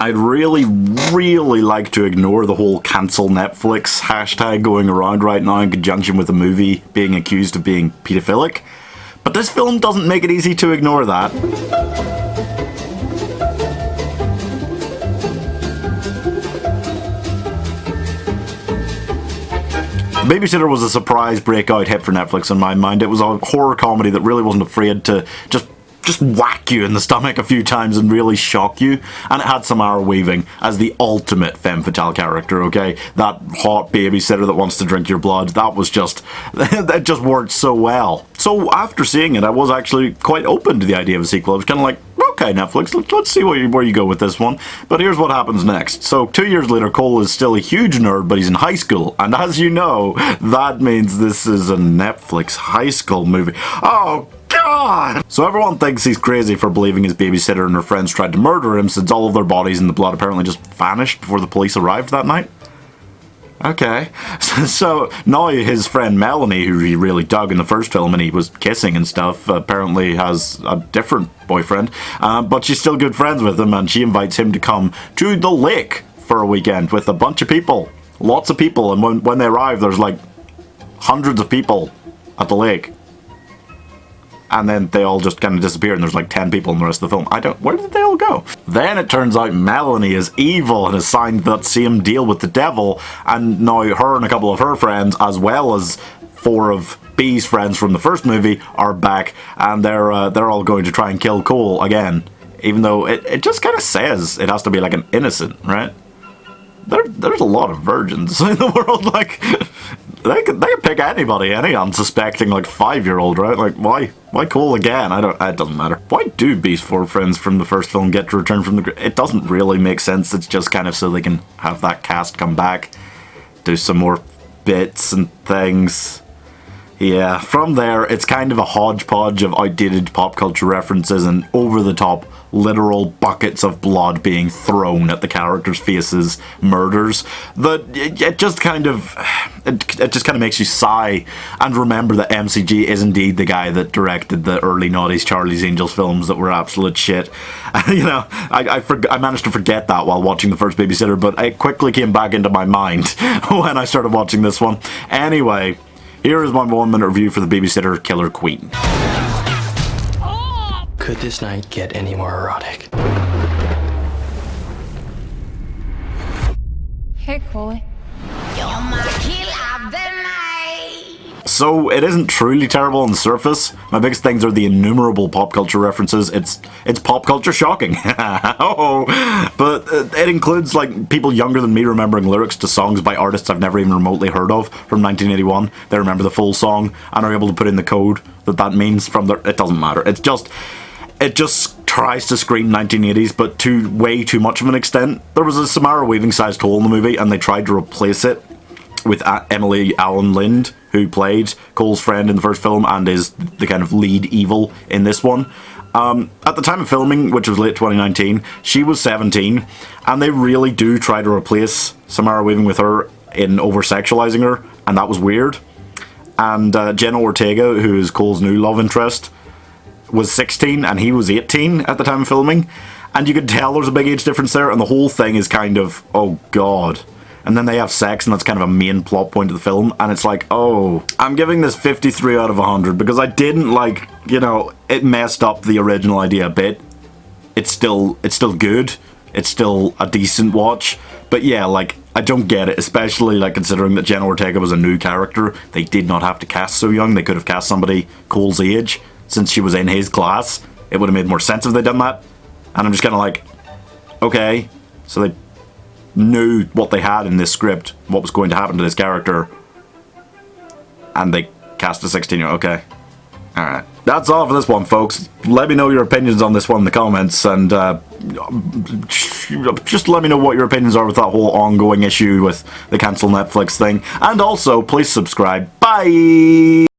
I'd really, really like to ignore the whole cancel Netflix hashtag going around right now in conjunction with the movie being accused of being pedophilic, but this film doesn't make it easy to ignore that. Babysitter was a surprise breakout hit for Netflix in my mind. It was a horror comedy that really wasn't afraid to just whack you in the stomach a few times and really shock you. And it had Samara Weaving as the ultimate femme fatale character, okay? That hot babysitter that wants to drink your blood. That was just... that just worked so well. So after seeing it, I was actually quite open to the idea of a sequel. I was kind of like, okay, Netflix, let's see where you go with this one. But here's what happens next. So 2 years later, Cole is still a huge nerd, but he's in high school. And as you know, that means this is a Netflix high school movie. Oh, God! So everyone thinks he's crazy for believing his babysitter and her friends tried to murder him, since all of their bodies and the blood apparently just vanished before the police arrived that night. Okay. So now his friend Melanie, who he really dug in the first film and he was kissing and stuff, apparently has a different boyfriend. But she's still good friends with him, and she invites him to come to the lake for a weekend with a bunch of people. Lots of people, and when they arrive, there's like hundreds of people at the lake. And then they all just kind of disappear and there's like 10 people in the rest of the film. Where did they all go? Then it turns out Melanie is evil and has signed that same deal with the devil, and now her and a couple of her friends, as well as 4 of B's friends from the first movie, are back, and they're all going to try and kill Cole again. Even though it just kind of says it has to be like an innocent, right? There's a lot of virgins in the world, like... They could pick anybody, any unsuspecting, like, 5-year-old, right? Like, why Cole again? It doesn't matter. Why do B's 4 friends from the first film get to return from the grave? It doesn't really make sense. It's just kind of so they can have that cast come back, do some more bits and things. Yeah, from there, it's kind of a hodgepodge of outdated pop culture references and over-the-top literal buckets of blood being thrown at the characters' faces, murders. It just kind of makes you sigh and remember that MCG is indeed the guy that directed the early noughties Charlie's Angels films that were absolute shit. You know, I managed to forget that while watching the first Babysitter, but it quickly came back into my mind when I started watching this one. Anyway, here is my 1-minute review for the Babysitter Killer Queen. Could this night get any more erotic? Hey, Cole. You're my killer of the night. So it isn't truly terrible on the surface. My biggest things are the innumerable pop culture references. It's pop culture shocking. But it includes like people younger than me remembering lyrics to songs by artists I've never even remotely heard of from 1981. They remember the full song and are able to put in the code that means from their... It doesn't matter. It just tries to scream 1980s, but to way too much of an extent. There was a Samara Weaving sized hole in the movie, and they tried to replace it with Alyn Lind, who played Cole's friend in the first film and is the kind of lead evil in this one. At the time of filming, which was late 2019, she was 17, and they really do try to replace Samara Weaving with her in over-sexualizing her, and that was weird. And Jenna Ortega, who is Cole's new love interest, was 16 and he was 18 at the time of filming, and you could tell there's a big age difference there, and the whole thing is kind of, oh god. And then they have sex, and that's kind of a main plot point of the film, and it's like, oh. I'm giving this 53 out of 100 because I didn't like, you know, it messed up the original idea a bit. It's still good. It's still a decent watch. But yeah, like, I don't get it, especially like considering that Jenna Ortega was a new character. They did not have to cast so young. They could have cast somebody Cole's age. Since she was in his class, it would have made more sense if they'd done that. And I'm just kind of like, okay, so they knew what they had in this script, what was going to happen to this character, and they cast a 16-year-old. Okay, alright. That's all for this one, folks. Let me know your opinions on this one in the comments, and just let me know what your opinions are with that whole ongoing issue with the cancel Netflix thing. And also, please subscribe. Bye!